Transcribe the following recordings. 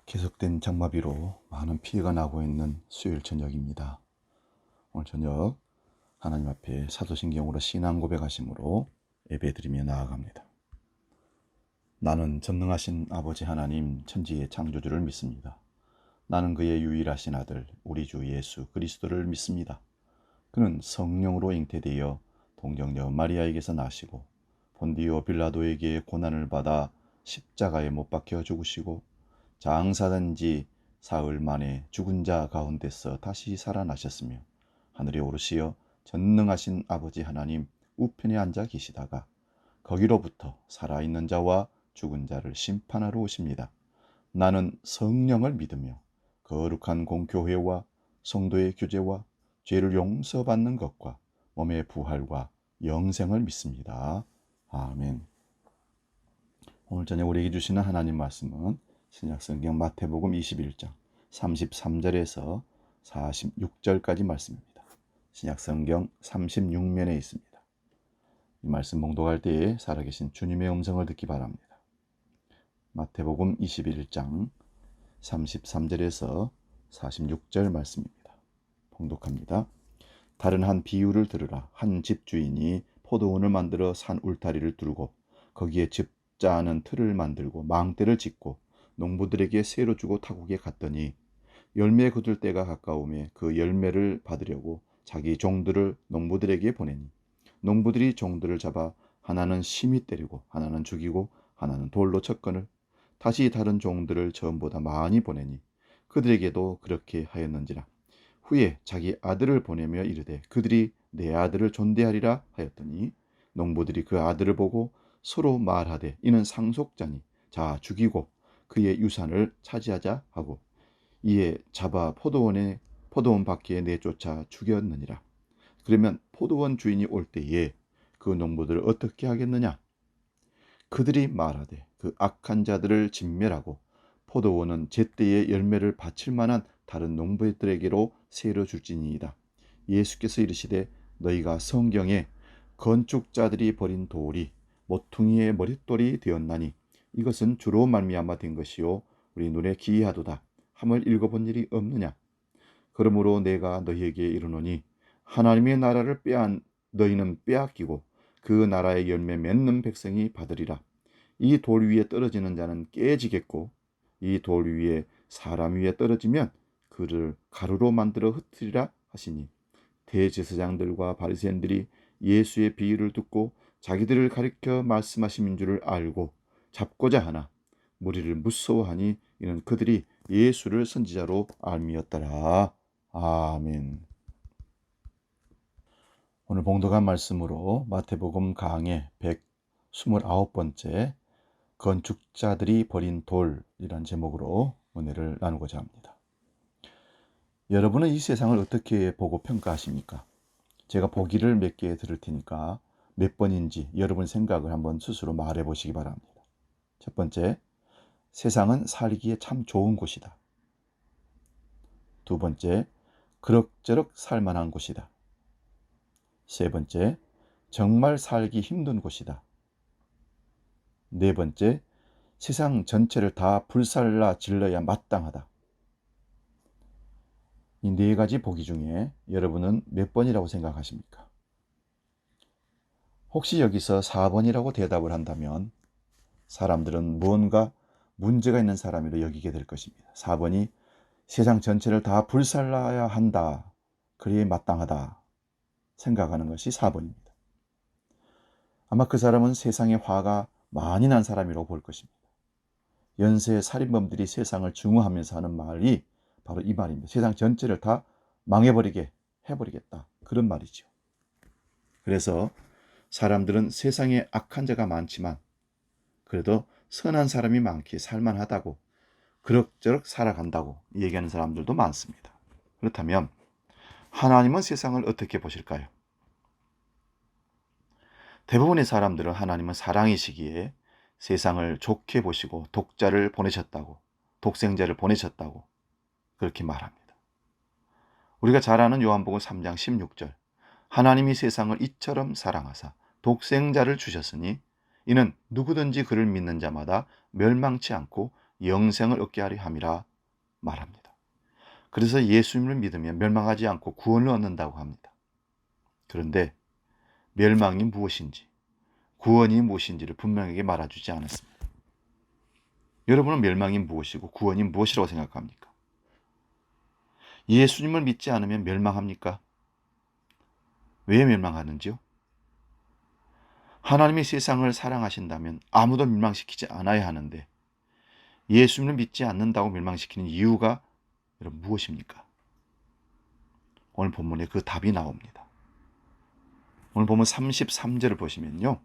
계속된 장마비로 많은 피해가 나고 있는 수요일 저녁입니다. 오늘 저녁 하나님 앞에 사도신경으로 신앙 고백하심으로 예배드리며 나아갑니다. 나는 전능하신 아버지 하나님 천지의 창조주를 믿습니다. 나는 그의 유일하신 아들 우리 주 예수 그리스도를 믿습니다. 그는 성령으로 잉태되어 동정녀 마리아에게서 나시고 본디오 빌라도에게 고난을 받아 십자가에 못 박혀 죽으시고 장사된 지 사흘 만에 죽은 자 가운데서 다시 살아나셨으며 하늘에 오르시어 전능하신 아버지 하나님 우편에 앉아 계시다가 거기로부터 살아있는 자와 죽은 자를 심판하러 오십니다. 나는 성령을 믿으며 거룩한 공교회와 성도의 교제와 죄를 용서받는 것과 몸의 부활과 영생을 믿습니다. 아멘. 오늘 저녁 우리에게 주시는 하나님 말씀은 신약성경 마태복음 21장 33절에서 46절까지 말씀입니다. 신약성경 36면에 있습니다. 이 말씀 봉독할 때에 살아계신 주님의 음성을 듣기 바랍니다. 마태복음 21장 33절에서 46절 말씀입니다. 봉독합니다. 다른 한 비유를 들으라. 한 집주인이 포도원을 만들어 산 울타리를 두르고 거기에 집자는 틀을 만들고 망대를 짓고 농부들에게 새로 주고 타국에 갔더니 열매 거둘 때가 가까우매 그 열매를 받으려고 자기 종들을 농부들에게 보내니 농부들이 종들을 잡아 하나는 심히 때리고 하나는 죽이고 하나는 돌로 쳤거늘 다시 다른 종들을 전보다 많이 보내니 그들에게도 그렇게 하였는지라. 후에 자기 아들을 보내며 이르되 그들이 내 아들을 존대하리라 하였더니 농부들이 그 아들을 보고 서로 말하되 이는 상속자니 자 죽이고 그의 유산을 차지하자 하고 이에 잡아 포도원 밖에 내쫓아 죽였느니라. 그러면 포도원 주인이 올 때에 그 농부들을 어떻게 하겠느냐? 그들이 말하되 그 악한 자들을 진멸하고 포도원은 제때에 열매를 바칠 만한 다른 농부들에게로 새로 줄지니이다. 예수께서 이르시되 너희가 성경에 건축자들이 버린 돌이 모퉁이의 머릿돌이 되었나니 이것은 주로 말미암아 된 것이요 우리 눈에 기이하도다 함을 읽어본 일이 없느냐. 그러므로 내가 너희에게 이르노니 하나님의 나라를 너희는 빼앗기고 그 나라의 열매 맺는 백성이 받으리라. 이 돌 위에 떨어지는 자는 깨지겠고 이 돌 위에 사람 위에 떨어지면 그를 가루로 만들어 흩으리라 하시니 대제사장들과 바리새인들이 예수의 비유를 듣고 자기들을 가리켜 말씀하심인 줄을 알고 잡고자 하나 무리를 무서워하니 이는 그들이 예수를 선지자로 알미었더라. 아멘. 오늘 봉독한 말씀으로 마태복음 강해 129번째 건축자들이 버린 돌이란 제목으로 은혜를 나누고자 합니다. 여러분은 이 세상을 어떻게 보고 평가하십니까? 제가 보기를 몇 개 들을 테니까 몇 번인지 여러분 생각을 한번 스스로 말해 보시기 바랍니다. 첫 번째, 세상은 살기에 참 좋은 곳이다. 두 번째, 그럭저럭 살만한 곳이다. 세 번째, 정말 살기 힘든 곳이다. 네 번째, 세상 전체를 다 불살라 질러야 마땅하다. 이 네 가지 보기 중에 여러분은 몇 번이라고 생각하십니까? 혹시 여기서 4번이라고 대답을 한다면 사람들은 무언가 문제가 있는 사람으로 여기게 될 것입니다. 4번이 세상 전체를 다 불살라야 한다. 그래야 마땅하다. 생각하는 것이 4번입니다. 아마 그 사람은 세상에 화가 많이 난 사람이라고 볼 것입니다. 연쇄 살인범들이 세상을 증오하면서 하는 말이 바로 이 말입니다. 세상 전체를 다 망해버리게 해버리겠다. 그런 말이죠. 그래서 사람들은 세상에 악한 자가 많지만 그래도 선한 사람이 많기에 살만하다고 그럭저럭 살아간다고 얘기하는 사람들도 많습니다. 그렇다면 하나님은 세상을 어떻게 보실까요? 대부분의 사람들은 하나님은 사랑이시기에 세상을 좋게 보시고 독자를 보내셨다고, 독생자를 보내셨다고 그렇게 말합니다. 우리가 잘 아는 요한복음 3장 16절 하나님이 세상을 이처럼 사랑하사 독생자를 주셨으니 이는 누구든지 그를 믿는 자마다 멸망치 않고 영생을 얻게 하려 함이라 말합니다. 그래서 예수님을 믿으면 멸망하지 않고 구원을 얻는다고 합니다. 그런데 멸망이 무엇인지, 구원이 무엇인지를 분명하게 말해주지 않았습니다. 여러분은 멸망이 무엇이고 구원이 무엇이라고 생각합니까? 예수님을 믿지 않으면 멸망합니까? 왜 멸망하는지요? 하나님이 세상을 사랑하신다면 아무도 멸망시키지 않아야 하는데 예수님을 믿지 않는다고 멸망시키는 이유가 여러분 무엇입니까? 오늘 본문에 그 답이 나옵니다. 오늘 본문 33절을 보시면요.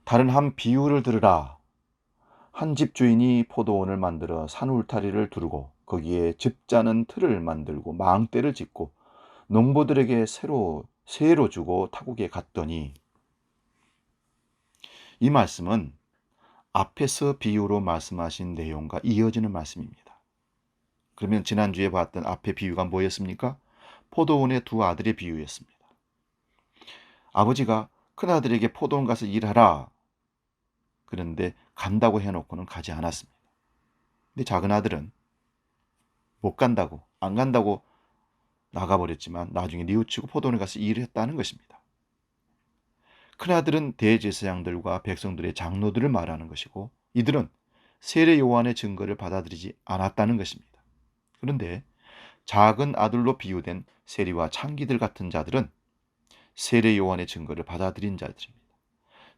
다른 한 비유를 들으라. 한 집 주인이 포도원을 만들어 산 울타리를 두르고 거기에 즙 짜는 틀을 만들고 망대를 짓고 농부들에게 세로 주고 타국에 갔더니, 이 말씀은 앞에서 비유로 말씀하신 내용과 이어지는 말씀입니다. 그러면 지난주에 봤던 앞의 비유가 뭐였습니까? 포도원의 두 아들의 비유였습니다. 아버지가 큰아들에게 포도원 가서 일하라. 그런데 간다고 해놓고는 가지 않았습니다. 근데 작은 아들은 못 간다고, 안 간다고 나가버렸지만 나중에 뉘우치고 포도원에 가서 일을 했다는 것입니다. 큰아들은 대제사장들과 백성들의 장로들을 말하는 것이고 이들은 세례 요한의 증거를 받아들이지 않았다는 것입니다. 그런데 작은 아들로 비유된 세리와 창기들 같은 자들은 세례 요한의 증거를 받아들인 자들입니다.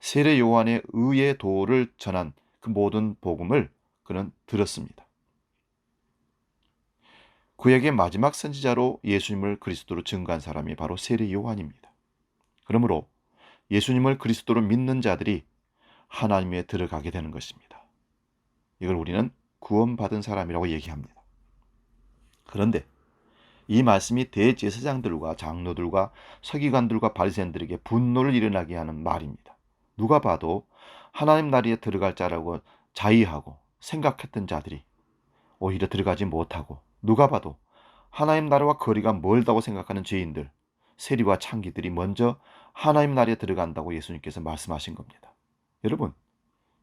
세례 요한의 의의 도를 전한 그 모든 복음을 그는 들었습니다. 그에게 마지막 선지자로 예수님을 그리스도로 증거한 사람이 바로 세례 요한입니다. 그러므로 예수님을 그리스도로 믿는 자들이 하나님에 들어가게 되는 것입니다. 이걸 우리는 구원받은 사람이라고 얘기합니다. 그런데 이 말씀이 대제사장들과 장로들과 서기관들과 바리새인들에게 분노를 일어나게 하는 말입니다. 누가 봐도 하나님 나라에 들어갈 자라고 자의하고 생각했던 자들이 오히려 들어가지 못하고, 누가 봐도 하나님 나라와 거리가 멀다고 생각하는 죄인들, 세리와 창기들이 먼저 하나님 나라에 들어간다고 예수님께서 말씀하신 겁니다. 여러분,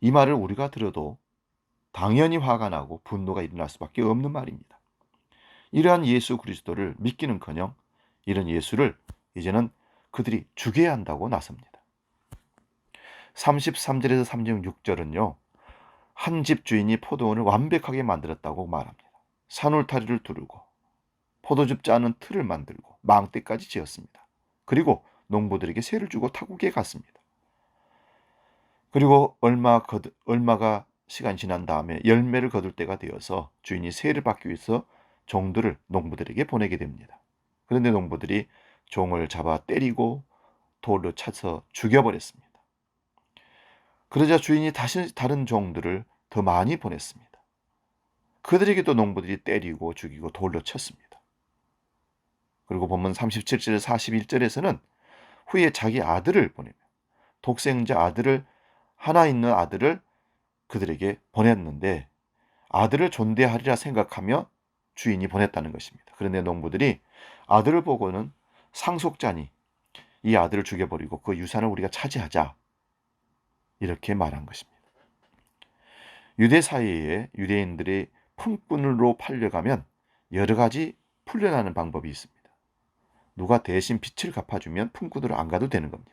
이 말을 우리가 들어도 당연히 화가 나고 분노가 일어날 수밖에 없는 말입니다. 이러한 예수 그리스도를 믿기는커녕 이런 예수를 이제는 그들이 죽여야 한다고 나섭니다. 33절에서 36절은요. 한 집 주인이 포도원을 완벽하게 만들었다고 말합니다. 산울타리를 두르고 포도즙 짜는 틀을 만들고 망대까지 지었습니다. 그리고 농부들에게 세를 주고 타국에 갔습니다. 그리고 얼마가 시간이 지난 다음에 열매를 거둘 때가 되어서 주인이 세를 받기 위해서 종들을 농부들에게 보내게 됩니다. 그런데 농부들이 종을 잡아 때리고 돌로 차서 죽여버렸습니다. 그러자 주인이 다시 다른 종들을 더 많이 보냈습니다. 그들에게도 농부들이 때리고 죽이고 돌로 쳤습니다. 그리고 본문 37절 41절에서는 후에 자기 아들을 보내며 독생자 아들을, 하나 있는 아들을 그들에게 보냈는데 아들을 존대하리라 생각하며 주인이 보냈다는 것입니다. 그런데 농부들이 아들을 보고는 상속자니 이 아들을 죽여버리고 그 유산을 우리가 차지하자, 이렇게 말한 것입니다. 유대 사회에 유대인들의 품꾼으로 팔려가면 여러 가지 풀려나는 방법이 있습니다. 누가 대신 빚을 갚아주면 품꾼으로 안 가도 되는 겁니다.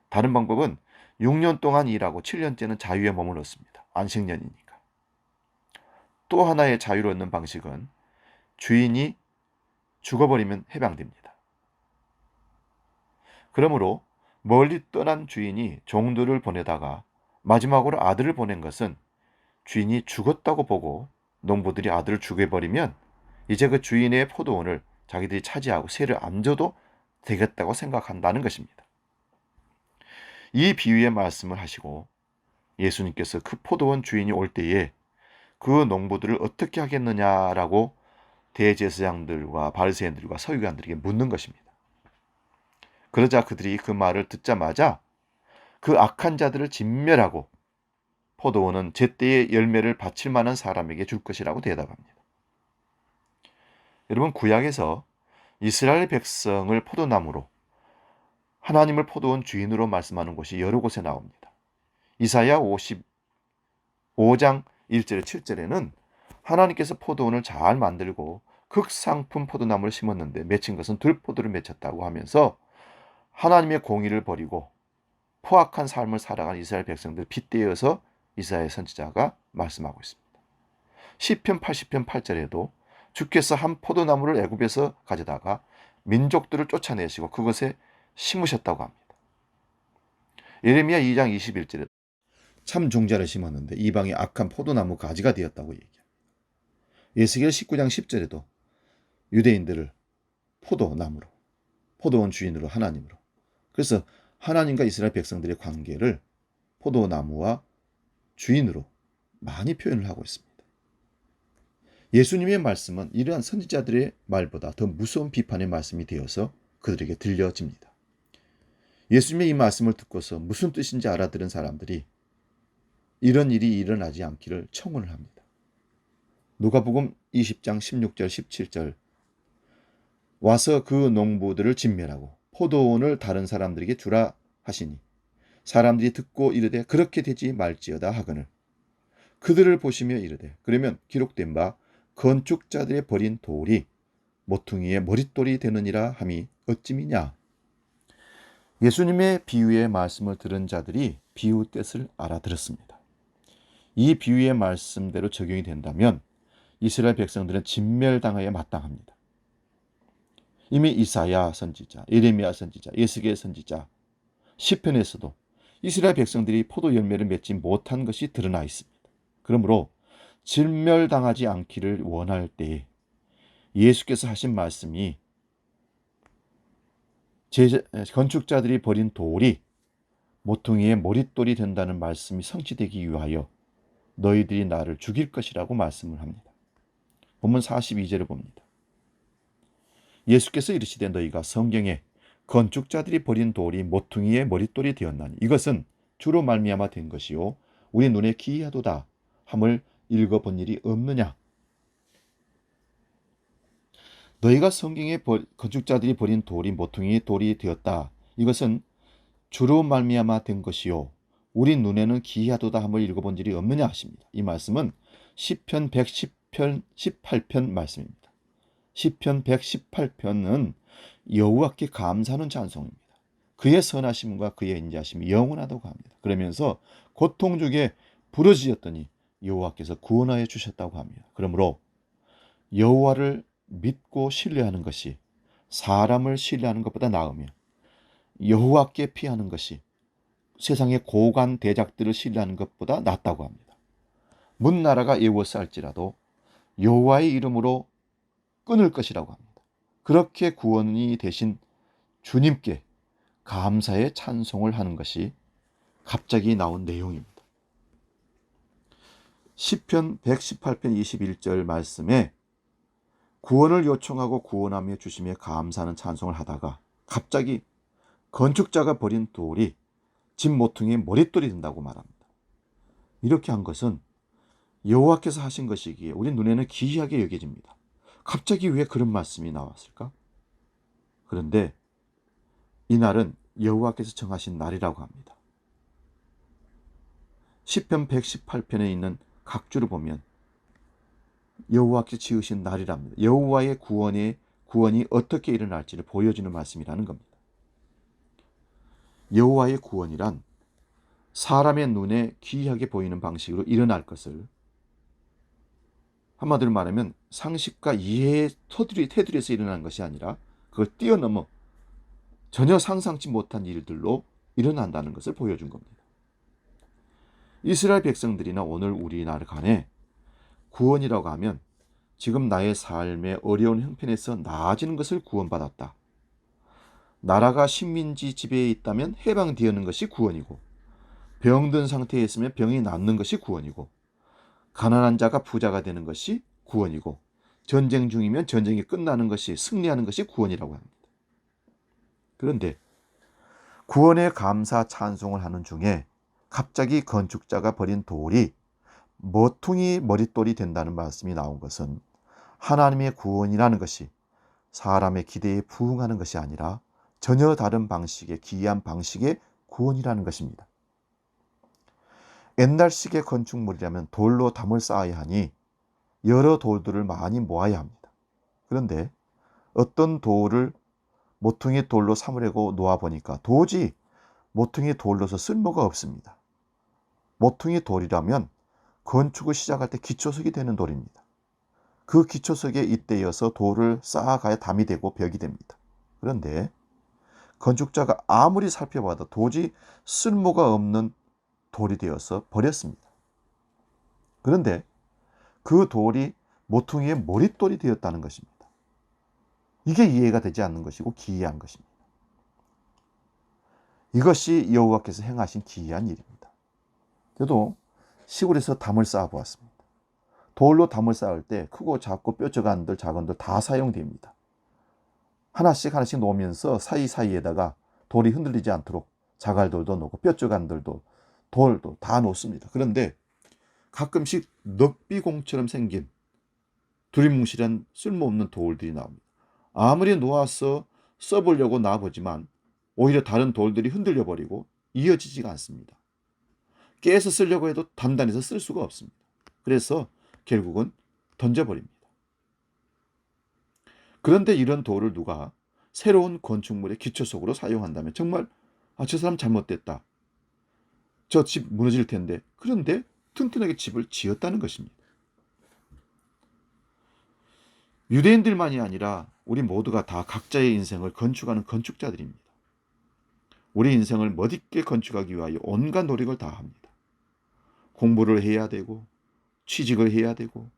다른 방법은 6년 동안 일하고 7년째는 자유에 머물렀습니다. 안식년이니까. 또 하나의 자유를 얻는 방식은 주인이 죽어버리면 해방됩니다. 그러므로 멀리 떠난 주인이 종들을 보내다가 마지막으로 아들을 보낸 것은 주인이 죽었다고 보고 농부들이 아들을 죽여버리면 이제 그 주인의 포도원을 자기들이 차지하고 세를 안 줘도 되겠다고 생각한다는 것입니다. 이 비유의 말씀을 하시고 예수님께서 그 포도원 주인이 올 때에 그 농부들을 어떻게 하겠느냐라고 대제사장들과 바리새인들과 서기관들에게 묻는 것입니다. 그러자 그들이 그 말을 듣자마자 그 악한 자들을 진멸하고 포도원은 제때의 열매를 바칠 만한 사람에게 줄 것이라고 대답합니다. 여러분, 구약에서 이스라엘 백성을 포도나무로, 하나님을 포도원 주인으로 말씀하는 곳이 여러 곳에 나옵니다. 이사야 55장 1절에 7절에는 하나님께서 포도원을 잘 만들고 극상품 포도나무를 심었는데 맺힌 것은 들포도를 맺혔다고 하면서 하나님의 공의를 버리고 포악한 삶을 살아간 이스라엘 백성들 빗대어서 이사야 선지자가 말씀하고 있습니다. 시편 80편 8절에도 주께서 한 포도나무를 애굽에서 가져다가 민족들을 쫓아내시고 그것에 심으셨다고 합니다. 예레미야 2장 21절에 참 종자를 심었는데 이방의 악한 포도나무 가지가 되었다고 얘기합니다. 에스겔 19장 10절에도 유대인들을 포도나무로, 포도원 주인으로 하나님으로, 그래서 하나님과 이스라엘 백성들의 관계를 포도나무와 주인으로 많이 표현을 하고 있습니다. 예수님의 말씀은 이러한 선지자들의 말보다 더 무서운 비판의 말씀이 되어서 그들에게 들려집니다. 예수님의 이 말씀을 듣고서 무슨 뜻인지 알아들은 사람들이 이런 일이 일어나지 않기를 청원을 합니다. 누가복음 20장 16절 17절 와서 그 농부들을 진멸하고 포도원을 다른 사람들에게 주라 하시니 사람들이 듣고 이르되 그렇게 되지 말지어다 하거늘 그들을 보시며 이르되 그러면 기록된 바 건축자들의 버린 돌이 모퉁이의 머릿돌이 되느니라 함이 어찌미냐. 예수님의 비유의 말씀을 들은 자들이 비유 뜻을 알아들었습니다. 이 비유의 말씀대로 적용이 된다면 이스라엘 백성들은 진멸당하여 마땅합니다. 이미 이사야 선지자, 예레미야 선지자, 에스겔 선지자, 시편에서도 이스라엘 백성들이 포도 열매를 맺지 못한 것이 드러나 있습니다. 그러므로 진멸당하지 않기를 원할 때에 예수께서 하신 말씀이 건축자들이 버린 돌이 모퉁이의 머릿돌이 된다는 말씀이 성취되기 위하여 너희들이 나를 죽일 것이라고 말씀을 합니다. 본문 42절을 봅니다. 예수께서 이르시되 너희가 성경에 건축자들이 버린 돌이 모퉁이의 머릿돌이 되었나니 이것은 주로 말미암아 된 것이요 우리 눈에 기이하도다 함을 읽어본 일이 없느냐. 너희가 성경에 건축자들이 버린 돌이 모퉁이의 돌이 되었다. 이것은 주로 말미암아 된 것이요 우리 눈에는 기이하도다 함을 읽어본 일이 없느냐 하십니다. 이 말씀은 시편 110편 18편 말씀입니다. 시편 118편은 여호와께 감사하는 찬송입니다. 그의 선하심과 그의 인자하심이 영원하다고 합니다. 그러면서 고통 중에 부르짖었더니 여호와께서 구원하여 주셨다고 합니다. 그러므로 여호와를 믿고 신뢰하는 것이 사람을 신뢰하는 것보다 나으며 여호와께 피하는 것이 세상의 고관 대작들을 신뢰하는 것보다 낫다고 합니다. 문 나라가 에워싸할지라도 여호와의 이름으로 끊을 것이라고 합니다. 그렇게 구원이 되신 주님께 감사의 찬송을 하는 것이 갑자기 나온 내용입니다. 시편 118편 21절 말씀에 구원을 요청하고 구원하며 주심에 감사하는 찬송을 하다가 갑자기 건축자가 버린 돌이 집 모퉁이의 머릿돌이 된다고 말합니다. 이렇게 한 것은 여호와께서 하신 것이기에 우리 눈에는 기이하게 여겨집니다. 갑자기 왜 그런 말씀이 나왔을까? 그런데 이날은 여호와께서 정하신 날이라고 합니다. 시편 118편에 있는 각주를 보면 여호와께서 지으신 날이랍니다. 여호와의 구원이 어떻게 일어날지를 보여주는 말씀이라는 겁니다. 여호와의 구원이란 사람의 눈에 기이하게 보이는 방식으로 일어날 것을 한마디로 말하면 상식과 이해의 테두리에서 일어나는 것이 아니라 그걸 뛰어넘어 전혀 상상치 못한 일들로 일어난다는 것을 보여준 겁니다. 이스라엘 백성들이나 오늘 우리나라 간에 구원이라고 하면 지금 나의 삶의 어려운 형편에서 나아지는 것을 구원받았다. 나라가 식민지 지배에 있다면 해방되는 것이 구원이고 병든 상태에 있으면 병이 낫는 것이 구원이고 가난한 자가 부자가 되는 것이 구원이고 전쟁 중이면 전쟁이 끝나는 것이 승리하는 것이 구원이라고 합니다. 그런데 구원의 감사 찬송을 하는 중에 갑자기 건축자가 버린 돌이 모퉁이 머릿돌이 된다는 말씀이 나온 것은 하나님의 구원이라는 것이 사람의 기대에 부응하는 것이 아니라 전혀 다른 방식의 기이한 방식의 구원이라는 것입니다. 옛날식의 건축물이라면 돌로 담을 쌓아야 하니 여러 돌들을 많이 모아야 합니다. 그런데 어떤 돌을 모퉁이 돌로 삼으려고 놓아보니까 도저히 모퉁이 돌로서 쓸모가 없습니다. 모퉁이 돌이라면 건축을 시작할 때 기초석이 되는 돌입니다. 그 기초석에 잇대어서 돌을 쌓아가야 담이 되고 벽이 됩니다. 그런데 건축자가 아무리 살펴봐도 도저히 쓸모가 없는 돌이 되어서 버렸습니다. 그런데 그 돌이 모퉁이의 머릿돌이 되었다는 것입니다. 이게 이해가 되지 않는 것이고 기이한 것입니다. 이것이 여호와께서 행하신 기이한 일입니다. 저도 시골에서 담을 쌓아 보았습니다. 돌로 담을 쌓을 때 크고 작고 뾰족한 돌, 작은 돌 다 사용됩니다. 하나씩 하나씩 놓으면서 사이사이에다가 돌이 흔들리지 않도록 자갈돌도 놓고 뾰족한 돌도 다 놓습니다. 그런데 가끔씩 넉비공처럼 생긴 두리뭉실한 쓸모없는 돌들이 나옵니다. 아무리 놓아서 써보려고 놔보지만 오히려 다른 돌들이 흔들려 버리고 이어지지가 않습니다. 깨서 쓰려고 해도 단단해서 쓸 수가 없습니다. 그래서 결국은 던져버립니다. 그런데 이런 돌을 누가 새로운 건축물의 기초석으로 사용한다면 정말 저 사람 잘못됐다. 저 집 무너질 텐데. 그런데 튼튼하게 집을 지었다는 것입니다. 유대인들만이 아니라 우리 모두가 다 각자의 인생을 건축하는 건축자들입니다. 우리 인생을 멋있게 건축하기 위하여 온갖 노력을 다합니다. 공부를 해야 되고 취직을 해야 되고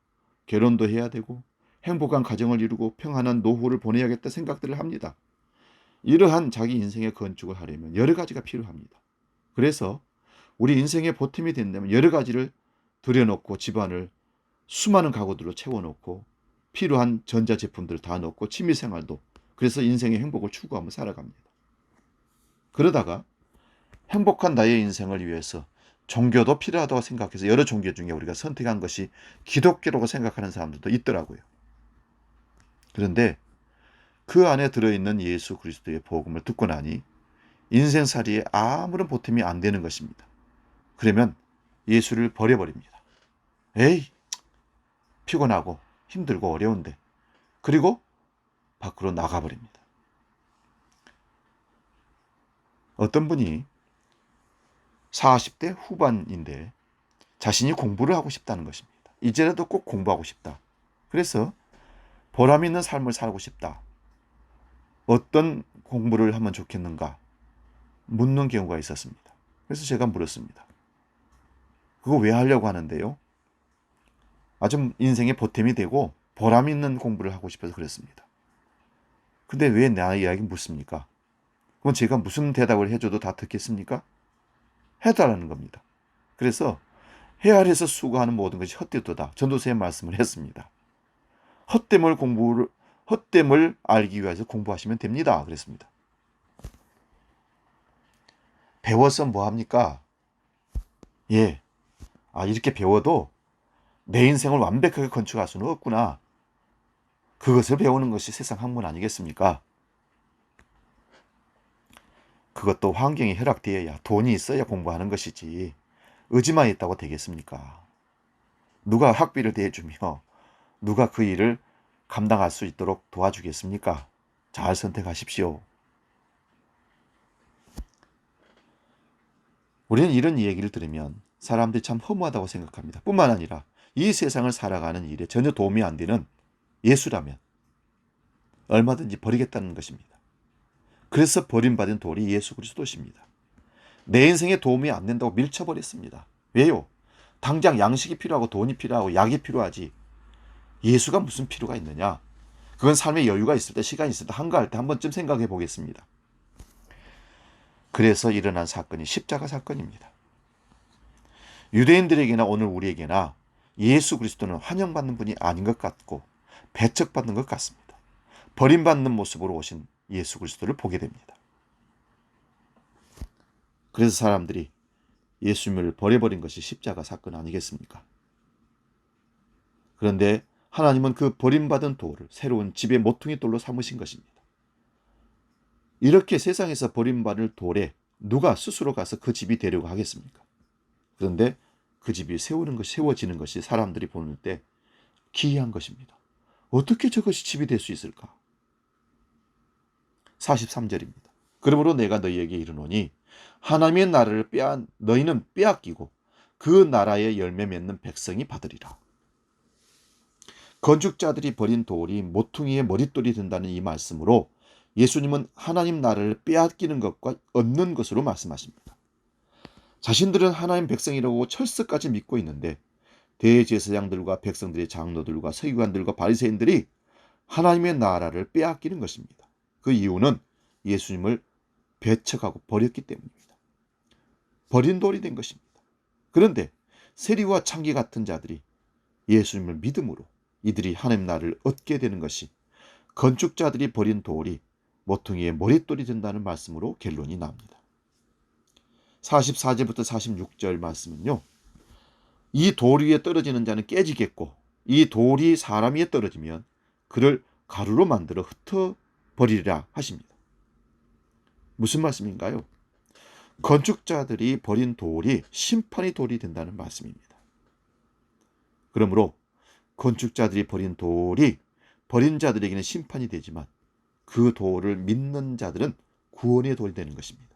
결혼도 해야 되고 행복한 가정을 이루고 평안한 노후를 보내야겠다 생각들을 합니다. 이러한 자기 인생의 건축을 하려면 여러 가지가 필요합니다. 그래서 우리 인생의 보탬이 된다면 여러 가지를 들여놓고 집안을 수많은 가구들로 채워놓고 필요한 전자제품들 다 넣고 취미생활도 그래서 인생의 행복을 추구하며 살아갑니다. 그러다가 행복한 나의 인생을 위해서 종교도 필요하다고 생각해서 여러 종교 중에 우리가 선택한 것이 기독교라고 생각하는 사람들도 있더라고요. 그런데 그 안에 들어있는 예수 그리스도의 복음을 듣고 나니 인생살이에 아무런 보탬이 안 되는 것입니다. 그러면 예수를 버려버립니다. 에이, 피곤하고 힘들고 어려운데. 그리고 밖으로 나가버립니다. 어떤 분이 40대 후반인데 자신이 공부를 하고 싶다는 것입니다. 이제라도 꼭 공부하고 싶다. 그래서 보람 있는 삶을 살고 싶다. 어떤 공부를 하면 좋겠는가 묻는 경우가 있었습니다. 그래서 제가 물었습니다. 그거 왜 하려고 하는데요? 좀 인생의 보탬이 되고 보람 있는 공부를 하고 싶어서 그랬습니다. 근데 왜 나 이야기 묻습니까? 그럼 제가 무슨 대답을 해줘도 다 듣겠습니까? 해달라는 겁니다. 그래서 헤아려서 수고하는 모든 것이 헛되도다. 전도서에 말씀을 했습니다. 헛됨을 알기 위해서 공부하시면 됩니다. 그랬습니다. 배워서 뭐 합니까? 이렇게 배워도 내 인생을 완벽하게 건축할 수는 없구나. 그것을 배우는 것이 세상 학문 아니겠습니까? 그것도 환경이 허락되어야 돈이 있어야 공부하는 것이지 의지만 있다고 되겠습니까? 누가 학비를 대주며 누가 그 일을 감당할 수 있도록 도와주겠습니까? 잘 선택하십시오. 우리는 이런 얘기를 들으면 사람들이 참 허무하다고 생각합니다. 뿐만 아니라 이 세상을 살아가는 일에 전혀 도움이 안 되는 예수라면 얼마든지 버리겠다는 것입니다. 그래서 버림받은 돌이 예수 그리스도십니다. 내 인생에 도움이 안 된다고 밀쳐버렸습니다. 왜요? 당장 양식이 필요하고 돈이 필요하고 약이 필요하지 예수가 무슨 필요가 있느냐? 그건 삶의 여유가 있을 때 시간이 있을 때 한가할 때 한 번쯤 생각해 보겠습니다. 그래서 일어난 사건이 십자가 사건입니다. 유대인들에게나 오늘 우리에게나 예수 그리스도는 환영받는 분이 아닌 것 같고 배척받는 것 같습니다. 버림받는 모습으로 오신 예수 그리스도를 보게 됩니다. 그래서 사람들이 예수님을 버려버린 것이 십자가 사건 아니겠습니까? 그런데 하나님은 그 버림받은 돌을 새로운 집의 모퉁이 돌로 삼으신 것입니다. 이렇게 세상에서 버림받을 돌에 누가 스스로 가서 그 집이 되려고 하겠습니까? 그런데 그 집이 세워지는 것이 사람들이 보는 때 기이한 것입니다. 어떻게 저것이 집이 될 수 있을까? 43절입니다. 그러므로 내가 너희에게 이르노니 하나님의 나라를 너희는 빼앗기고 그 나라의 열매 맺는 백성이 받으리라. 건축자들이 버린 돌이 모퉁이의 머릿돌이 된다는 이 말씀으로 예수님은 하나님 나라를 빼앗기는 것과 얻는 것으로 말씀하십니다. 자신들은 하나님 백성이라고 철석까지 믿고 있는데 대제사장들과 백성들의 장로들과 서기관들과 바리새인들이 하나님의 나라를 빼앗기는 것입니다. 그 이유는 예수님을 배척하고 버렸기 때문입니다. 버린 돌이 된 것입니다. 그런데 세리와 창기 같은 자들이 예수님을 믿음으로 이들이 하나님 나라를 얻게 되는 것이 건축자들이 버린 돌이 모퉁이의 머릿돌이 된다는 말씀으로 결론이 납니다. 44절부터 46절 말씀은요. 이 돌 위에 떨어지는 자는 깨지겠고 이 돌이 사람 위에 떨어지면 그를 가루로 만들어 흩어버리리라 하십니다. 무슨 말씀인가요? 건축자들이 버린 돌이 심판의 돌이 된다는 말씀입니다. 그러므로 건축자들이 버린 돌이 버린 자들에게는 심판이 되지만 그 돌을 믿는 자들은 구원의 돌이 되는 것입니다.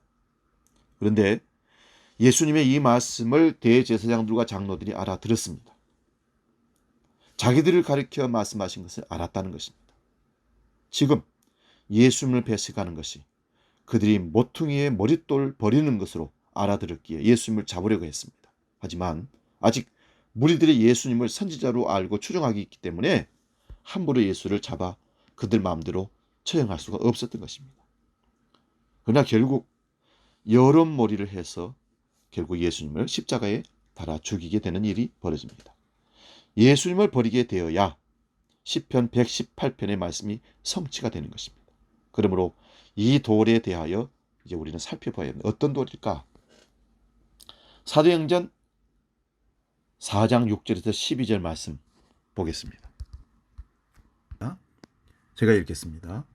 그런데 예수님의 이 말씀을 대제사장들과 장로들이 알아들었습니다. 자기들을 가리켜 말씀하신 것을 알았다는 것입니다. 지금 예수님을 배척하는 것이 그들이 모퉁이의 머릿돌 버리는 것으로 알아들었기에 예수님을 잡으려고 했습니다. 하지만 아직 무리들이 예수님을 선지자로 알고 추종하기 있기 때문에 함부로 예수를 잡아 그들 마음대로 처형할 수가 없었던 것입니다. 그러나 결국 여론몰이를 해서 결국 예수님을 십자가에 달아 죽이게 되는 일이 벌어집니다. 예수님을 버리게 되어야 시편 118편의 말씀이 성취가 되는 것입니다. 그러므로 이 돌에 대하여 이제 우리는 살펴봐야 합니다. 어떤 돌일까? 사도행전 4장 6절에서 12절 말씀 보겠습니다. 제가 읽겠습니다.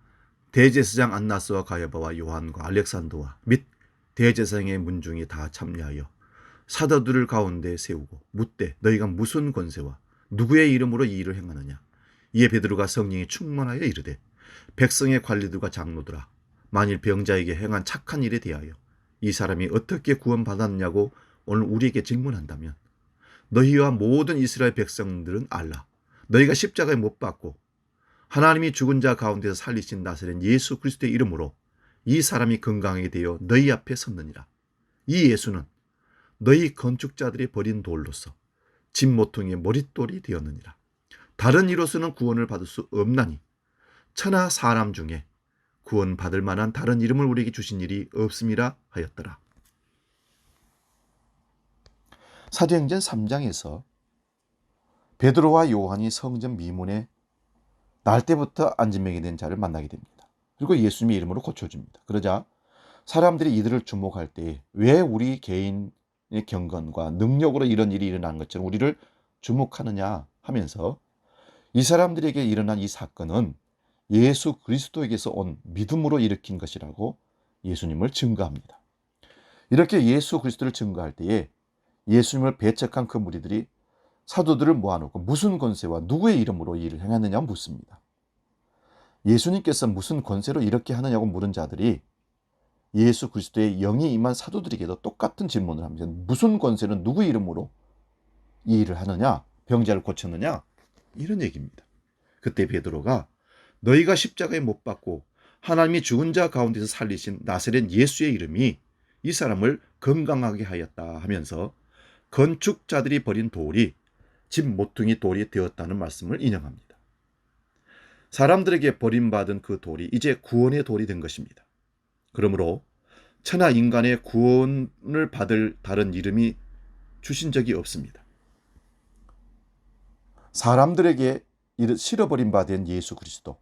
대제사장 안나스와 가야바와 요한과 알렉산더와 및 대제사장의 문중이 다 참여하여 사도들을 가운데 세우고 묻되 너희가 무슨 권세와 누구의 이름으로 이 일을 행하느냐? 이에 베드로가 성령이 충만하여 이르되 백성의 관리들과 장로들아 만일 병자에게 행한 착한 일에 대하여 이 사람이 어떻게 구원받았느냐고 오늘 우리에게 질문한다면 너희와 모든 이스라엘 백성들은 알라. 너희가 십자가에 못 박고 하나님이 죽은 자 가운데서 살리신 나사렛 예수 그리스도의 이름으로 이 사람이 건강하게 되어 너희 앞에 섰느니라. 이 예수는 너희 건축자들이 버린 돌로서 집 모퉁이의 머릿돌이 되었느니라. 다른 이로서는 구원을 받을 수 없나니 천하 사람 중에 구원받을 만한 다른 이름을 우리에게 주신 일이 없음이라 하였더라. 사도행전 3장에서 베드로와 요한이 성전 미문에 날 때부터 안진병이 된 자를 만나게 됩니다. 그리고 예수님의 이름으로 고쳐줍니다. 그러자 사람들이 이들을 주목할 때 왜 우리 개인의 경건과 능력으로 이런 일이 일어난 것처럼 우리를 주목하느냐 하면서 이 사람들에게 일어난 이 사건은 예수 그리스도에게서 온 믿음으로 일으킨 것이라고 예수님을 증거합니다. 이렇게 예수 그리스도를 증거할 때에 예수님을 배척한 그 무리들이 사도들을 모아놓고 무슨 권세와 누구의 이름으로 이 일을 행했느냐 묻습니다. 예수님께서 무슨 권세로 이렇게 하느냐고 물은 자들이 예수 그리스도의 영이 임한 사도들에게도 똑같은 질문을 합니다. 무슨 권세는 누구 이름으로 이 일을 하느냐? 병자를 고쳤느냐? 이런 얘기입니다. 그때 베드로가 너희가 십자가에 못 박고 하나님이 죽은 자 가운데서 살리신 나사렛 예수의 이름이 이 사람을 건강하게 하였다 하면서 건축자들이 버린 돌이 집 모퉁이 돌이 되었다는 말씀을 인용합니다. 사람들에게 버림받은 그 돌이 이제 구원의 돌이 된 것입니다. 그러므로 천하 인간의 구원을 받을 다른 이름이 주신 적이 없습니다. 사람들에게 실어버린 바 된 예수 그리스도,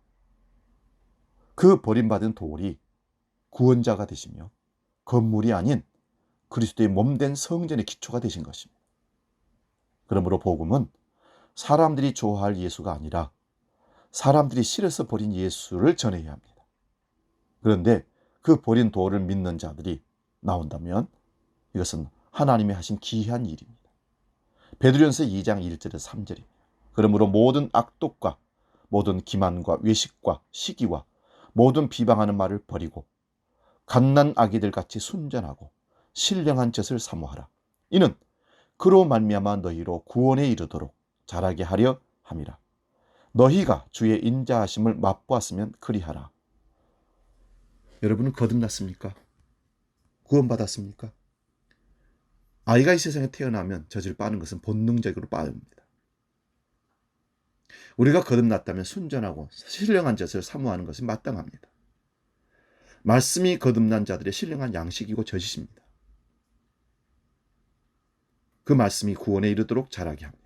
그 버림받은 돌이 구원자가 되시며 건물이 아닌 그리스도의 몸된 성전의 기초가 되신 것입니다. 그러므로 복음은 사람들이 좋아할 예수가 아니라 사람들이 싫어서 버린 예수를 전해야 합니다. 그런데 그 버린 돌을 믿는 자들이 나온다면 이것은 하나님이 하신 기이한 일입니다. 베드로전서 2장 1절에서 3절입니다. 그러므로 모든 악독과 모든 기만과 외식과 시기와 모든 비방하는 말을 버리고 갓난 아기들 같이 순전하고 신령한 젖을 사모하라. 이는 그로 말미암아 너희로 구원에 이르도록 자라게 하려 함이라. 너희가 주의 인자하심을 맛보았으면 그리하라. 여러분은 거듭났습니까? 구원받았습니까? 아이가 이 세상에 태어나면 젖을 빠는 것은 본능적으로 빠릅니다. 우리가 거듭났다면 순전하고 신령한 젖을 사모하는 것이 마땅합니다. 말씀이 거듭난 자들의 신령한 양식이고 젖이십니다. 그 말씀이 구원에 이르도록 자라게 합니다.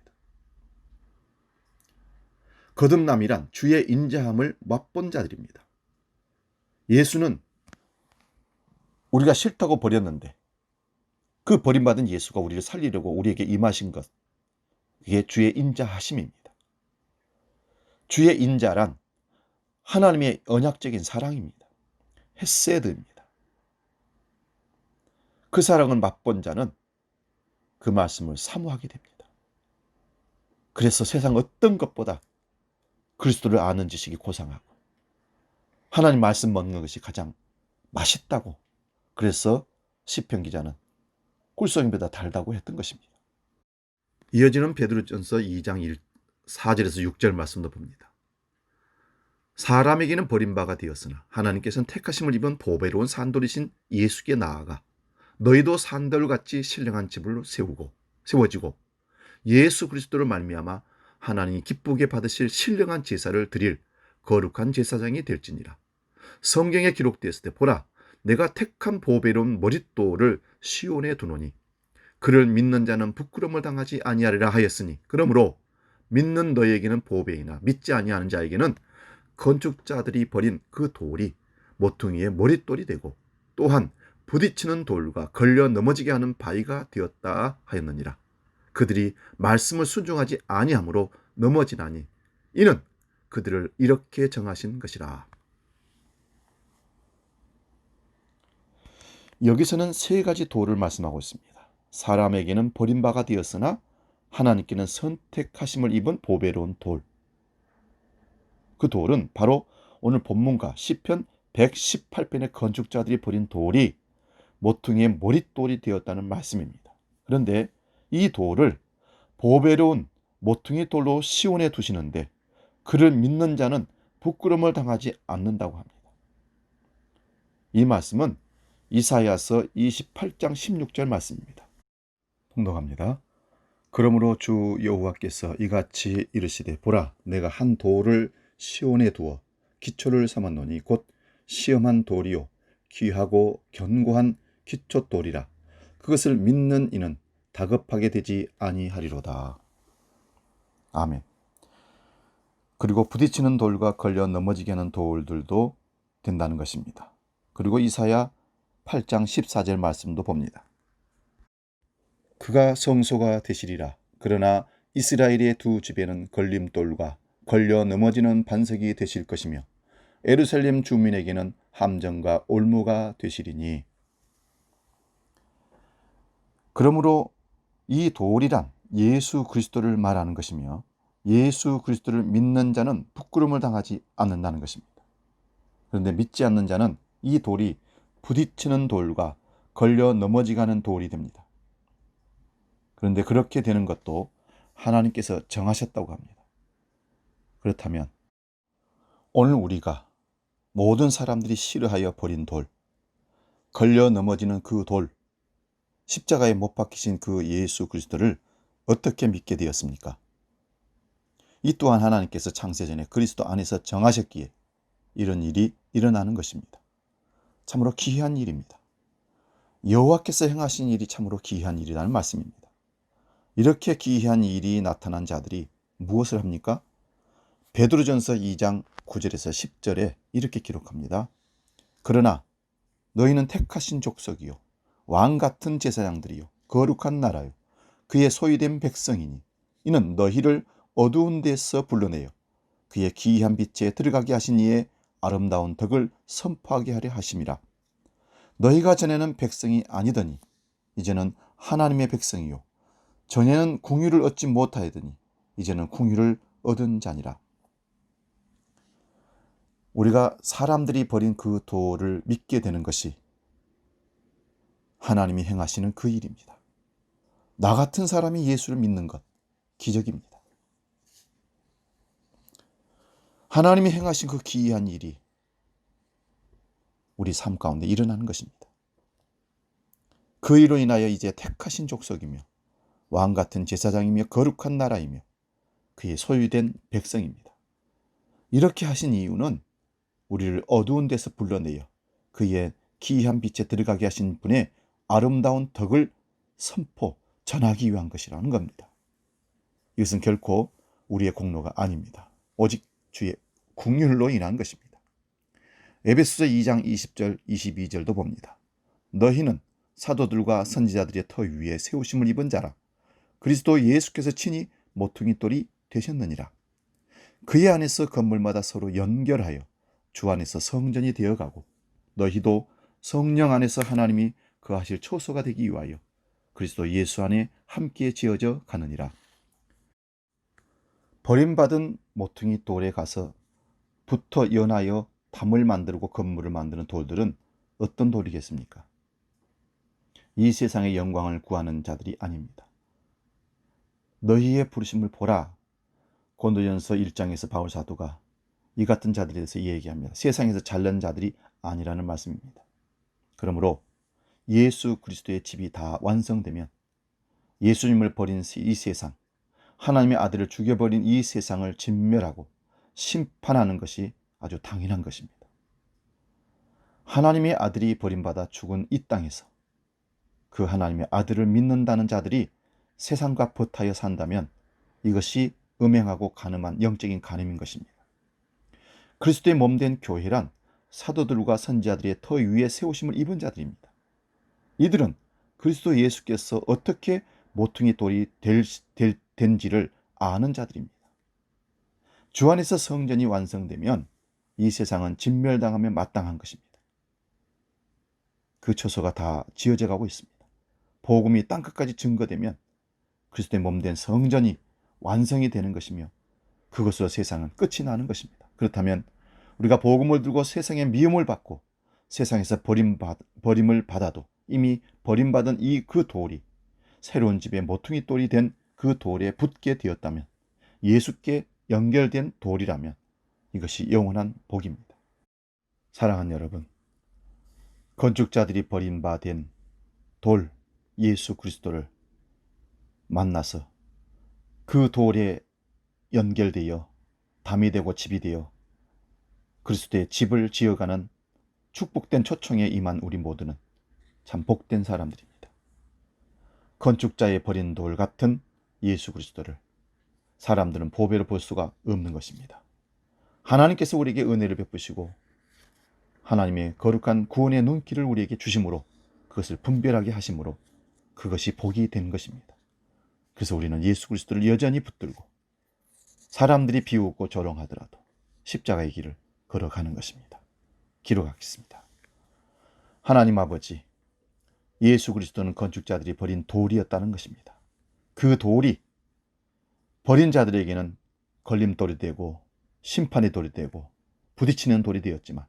거듭남이란 주의 인자함을 맛본 자들입니다. 예수는 우리가 싫다고 버렸는데 그 버림받은 예수가 우리를 살리려고 우리에게 임하신 것, 그게 주의 인자하심입니다. 주의 인자란 하나님의 언약적인 사랑입니다. 헤세드입니다. 그 사랑을 맛본 자는 그 말씀을 사모하게 됩니다. 그래서 세상 어떤 것보다 그리스도를 아는 지식이 고상하고 하나님 말씀 먹는 것이 가장 맛있다고, 그래서 시편 기자는 꿀송이보다 달다고 했던 것입니다. 이어지는 베드로전서 2장 4절에서 6절 말씀도 봅니다. 사람에게는 버림바가 되었으나 하나님께서는 택하심을 입은 보배로운 산돌이신 예수께 나아가 너희도 산돌같이 신령한 집을 세워지고 예수 그리스도를 말미암아 하나님이 기쁘게 받으실 신령한 제사를 드릴 거룩한 제사장이 될지니라. 성경에 기록되었을 때 보라, 내가 택한 보배로운 머릿돌을 시온에 두노니 그를 믿는 자는 부끄러움을 당하지 아니하리라 하였으니, 그러므로 믿는 너희에게는 보배이나 믿지 아니하는 자에게는 건축자들이 버린 그 돌이 모퉁이의 머릿돌이 되고 또한 부딪히는 돌과 걸려 넘어지게 하는 바위가 되었다 하였느니라. 그들이 말씀을 순종하지 아니하므로 넘어지나니 이는 그들을 이렇게 정하신 것이라. 여기서는 세 가지 돌을 말씀하고 있습니다. 사람에게는 버림바가 되었으나 하나님께는 선택하심을 입은 보배로운 돌. 그 돌은 바로 오늘 본문과 시편 118편의 건축자들이 버린 돌이 모퉁이의 머릿돌이 되었다는 말씀입니다. 그런데 이 돌을 보배로운 모퉁이 돌로 시온에 두시는데 그를 믿는 자는 부끄러움을 당하지 않는다고 합니다. 이 말씀은 이사야서 28장 16절 말씀입니다. 봉독합니다. 그러므로 주 여호와께서 이같이 이르시되 보라, 내가 한 돌을 시온에 두어 기초를 삼았노니 곧 시험한 돌이요 귀하고 견고한 기초돌이라. 그것을 믿는 이는 다급하게 되지 아니하리로다. 아멘. 그리고 부딪히는 돌과 걸려 넘어지게 하는 돌들도 된다는 것입니다. 그리고 이사야 8장 14절 말씀도 봅니다. 그가 성소가 되시리라. 그러나 이스라엘의 두 집에는 걸림돌과 걸려 넘어지는 반석이 되실 것이며 예루살렘 주민에게는 함정과 올무가 되시리니. 그러므로 이 돌이란 예수 그리스도를 말하는 것이며 예수 그리스도를 믿는 자는 부끄러움을 당하지 않는다는 것입니다. 그런데 믿지 않는 자는 이 돌이 부딪히는 돌과 걸려 넘어지가는 돌이 됩니다. 그런데 그렇게 되는 것도 하나님께서 정하셨다고 합니다. 그렇다면 오늘 우리가 모든 사람들이 싫어하여 버린 돌, 걸려 넘어지는 그 돌, 십자가에 못 박히신 그 예수 그리스도를 어떻게 믿게 되었습니까? 이 또한 하나님께서 창세전에 그리스도 안에서 정하셨기에 이런 일이 일어나는 것입니다. 참으로 기이한 일입니다. 여호와께서 행하신 일이 참으로 기이한 일이라는 말씀입니다. 이렇게 기이한 일이 나타난 자들이 무엇을 합니까? 베드로전서 2장 9절에서 10절에 이렇게 기록합니다. 그러나 너희는 택하신 족속이요 왕 같은 제사장들이요 거룩한 나라요 그의 소유된 백성이니 이는 너희를 어두운 데서 불러내어 그의 기이한 빛에 들어가게 하신 이의 아름다운 덕을 선포하게 하려 하심이라. 너희가 전에는 백성이 아니더니 이제는 하나님의 백성이요 전에는 궁유를 얻지 못하였더니 이제는 궁유를 얻은 자니라. 우리가 사람들이 버린 그 돌을 믿게 되는 것이 하나님이 행하시는 그 일입니다. 나 같은 사람이 예수를 믿는 것, 기적입니다. 하나님이 행하신 그 기이한 일이 우리 삶 가운데 일어나는 것입니다. 그 일로 인하여 이제 택하신 족속이며 왕 같은 제사장이며 거룩한 나라이며 그의 소유된 백성입니다. 이렇게 하신 이유는 우리를 어두운 데서 불러내어 그의 기이한 빛에 들어가게 하신 분의 아름다운 덕을 전하기 위한 것이라는 겁니다. 이것은 결코 우리의 공로가 아닙니다. 오직 주의 긍휼로 인한 것입니다. 에베소서 2장 20절 22절도 봅니다. 너희는 사도들과 선지자들의 터 위에 세우심을 입은 자라. 그리스도 예수께서 친히 모퉁이 돌이 되셨느니라. 그의 안에서 건물마다 서로 연결하여 주 안에서 성전이 되어가고 너희도 성령 안에서 하나님이 거하실 초소가 되기 위하여 그리스도 예수 안에 함께 지어져 가느니라. 버림받은 모퉁이 돌에 가서 붙어 연하여 담을 만들고 건물을 만드는 돌들은 어떤 돌이겠습니까? 이 세상의 영광을 구하는 자들이 아닙니다. 너희의 부르심을 보라. 고린도전서 1장에서 바울 사도가 이 같은 자들에 대해서 얘기합니다. 세상에서 잘난 자들이 아니라는 말씀입니다. 그러므로 예수 그리스도의 집이 다 완성되면 예수님을 버린 이 세상, 하나님의 아들을 죽여버린 이 세상을 진멸하고 심판하는 것이 아주 당연한 것입니다. 하나님의 아들이 버림받아 죽은 이 땅에서 그 하나님의 아들을 믿는다는 자들이 세상과 벗하여 산다면 이것이 음행하고 간음한 영적인 간음인 것입니다. 그리스도의 몸된 교회란 사도들과 선지자들의 터 위에 세우심을 입은 자들입니다. 이들은 그리스도 예수께서 어떻게 모퉁이 돌이 된지를 아는 자들입니다. 주 안에서 성전이 완성되면 이 세상은 진멸당하면 마땅한 것입니다. 그 처소가 다 지어져 가고 있습니다. 복음이 땅끝까지 증거되면 그리스도의 몸된 성전이 완성이 되는 것이며 그것으로 세상은 끝이 나는 것입니다. 그렇다면 우리가 복음을 들고 세상의 미움을 받고 세상에서 버림을 받아도 이미 버림받은 그 돌이 새로운 집의 모퉁이 돌이 된 그 돌에 붙게 되었다면, 예수께 연결된 돌이라면 이것이 영원한 복입니다. 사랑하는 여러분, 건축자들이 버림받은 돌 예수 그리스도를 만나서 그 돌에 연결되어 담이 되고 집이 되어 그리스도의 집을 지어가는 축복된 초청에 임한 우리 모두는 참 복된 사람들입니다. 건축자의 버린 돌 같은 예수 그리스도를 사람들은 보배로 볼 수가 없는 것입니다. 하나님께서 우리에게 은혜를 베푸시고 하나님의 거룩한 구원의 눈길을 우리에게 주심으로 그것을 분별하게 하심으로 그것이 복이 된 것입니다. 그래서 우리는 예수 그리스도를 여전히 붙들고 사람들이 비웃고 조롱하더라도 십자가의 길을 걸어가는 것입니다. 기록하겠습니다. 하나님 아버지, 예수 그리스도는 건축자들이 버린 돌이었다는 것입니다. 그 돌이 버린 자들에게는 걸림돌이 되고 심판의 돌이 되고 부딪히는 돌이 되었지만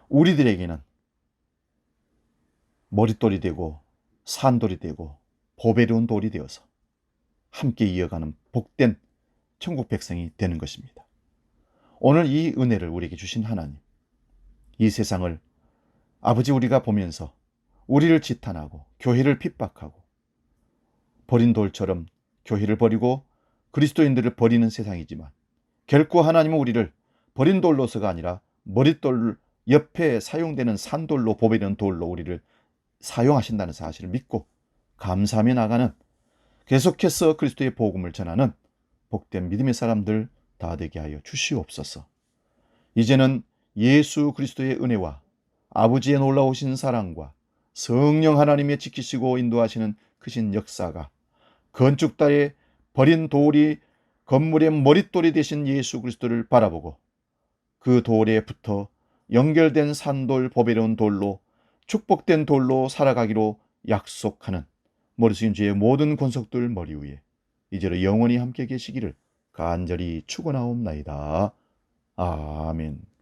우리들에게는 머릿돌이 되고 산돌이 되고 보배로운 돌이 되어서 함께 이어가는 복된 천국 백성이 되는 것입니다. 오늘 이 은혜를 우리에게 주신 하나님, 이 세상을 아버지 우리가 보면서 우리를 지탄하고 교회를 핍박하고 버린 돌처럼 교회를 버리고 그리스도인들을 버리는 세상이지만 결코 하나님은 우리를 버린 돌로서가 아니라 머릿돌 옆에 사용되는 산돌로 보배로운 돌로 우리를 사용하신다는 사실을 믿고 감사하며 나가는, 계속해서 그리스도의 복음을 전하는 복된 믿음의 사람들 다 되게 하여 주시옵소서. 이제는 예수 그리스도의 은혜와 아버지의 놀라우신 사랑과 성령 하나님의 지키시고 인도하시는 크신 역사가 건축자의 버린 돌이 건물의 머릿돌이 되신 예수 그리스도를 바라보고 그 돌에 붙어 연결된 산돌 보배로운 돌로 축복된 돌로 살아가기로 약속하는 머리 숙인 주의 모든 권속들 머리 위에 이제로 영원히 함께 계시기를 간절히 축원하옵나이다. 아멘.